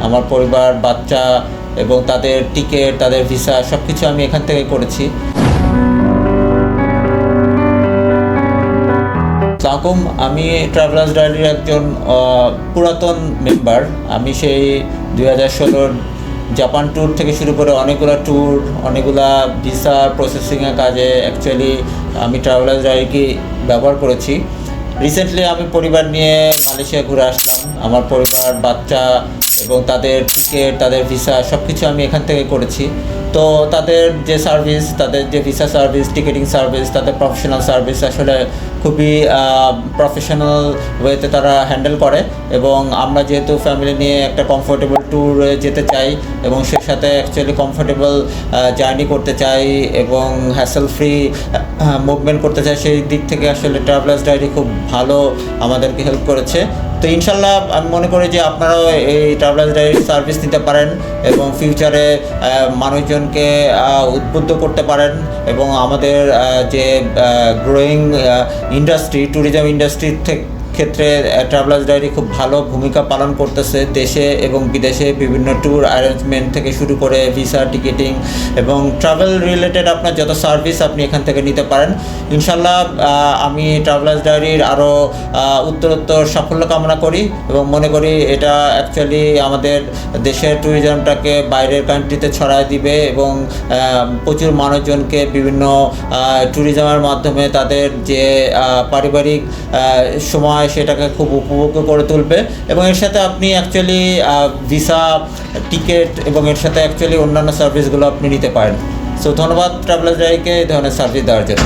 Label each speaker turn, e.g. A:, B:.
A: আমার পরিবার, বাচ্চা এবং তাদের টিকিট, তাদের ভিসা সব কিছু আমি এখান থেকে করেছি। সাকুম, আমি ট্রাভেলার্স ডায়েরির একজন পুরাতন মেম্বার। আমি সেই 2016 জাপান ট্যুর থেকে শুরু করে অনেকগুলো ট্যুর, অনেকগুলা ভিসা প্রসেসিংয়ের কাজে অ্যাকচুয়ালি আমি ট্রাভেলার্স ডায়েরি ব্যবহার করেছি। রিসেন্টলি আমি পরিবার নিয়ে মালয়েশিয়া ঘুরে আসলাম। আমার পরিবার, বাচ্চা এবং তাদের টিকিট, তাদের ভিসা সব কিছু আমি এখান থেকে করেছি। তো তাদের যে সার্ভিস, তাদের যে ভিসা সার্ভিস, টিকিটিং সার্ভিস, তাদের প্রফেশনাল সার্ভিস আসলে খুবই প্রফেশনাল ওয়েতে তারা হ্যান্ডেল করে। এবং আমরা যেহেতু ফ্যামিলি নিয়ে একটা কমফোর্টেবল ট্যুরে যেতে চাই এবং সে সাথে অ্যাকচুয়ালি কমফোর্টেবল জার্নি করতে চাই এবং হ্যাসেল ফ্রি মুভমেন্ট করতে চাই, সেই দিক থেকে আসলে ট্রাভেলার্স ডায়েরি খুব ভালো আমাদেরকে হেল্প করেছে। তো ইনশাল্লাহ আমি মনে করি যে আপনারাও এই ট্রাভেলার্স ডায়েরির সার্ভিস নিতে পারেন এবং ফিউচারে মানুষজনকে উদ্বুদ্ধ করতে পারেন এবং আমাদের যে গ্রোয়িং ইন্ডাস্ট্রি, ট্যুরিজম ইন্ডাস্ট্রির ক্ষেত্রে ট্রাভেলার্স ডায়েরি খুব ভালো ভূমিকা পালন করতেছে। দেশে এবং বিদেশে বিভিন্ন ট্যুর অ্যারেঞ্জমেন্ট থেকে শুরু করে ভিসা, টিকিটিং এবং ট্রাভেল রিলেটেড আপনার যত সার্ভিস আপনি এখান থেকে নিতে পারেন। ইনশাল্লাহ আমি ট্রাভেলার্স ডায়েরির আরও উত্তরোত্তর সাফল্য কামনা করি এবং মনে করি এটা অ্যাকচুয়ালি আমাদের দেশের ট্যুরিজমটাকে বাইরের কান্ট্রিতে ছড়ায় দিবে এবং প্রচুর মানুষজনকে বিভিন্ন ট্যুরিজমের মাধ্যমে তাদের যে পারিবারিক সময় সেটাকে খুব উপভোগ্য করে তুলবে। এবং এর সাথে আপনি অ্যাকচুয়ালি ভিসা, টিকিট এবং এর সাথে অ্যাকচুয়ালি অন্যান্য সার্ভিসগুলো আপনি নিতে পারেন। সো ধন্যবাদ ট্রাভেলার্স ডায়েরিকে এই ধরনের সার্ভিস দেওয়ার জন্য।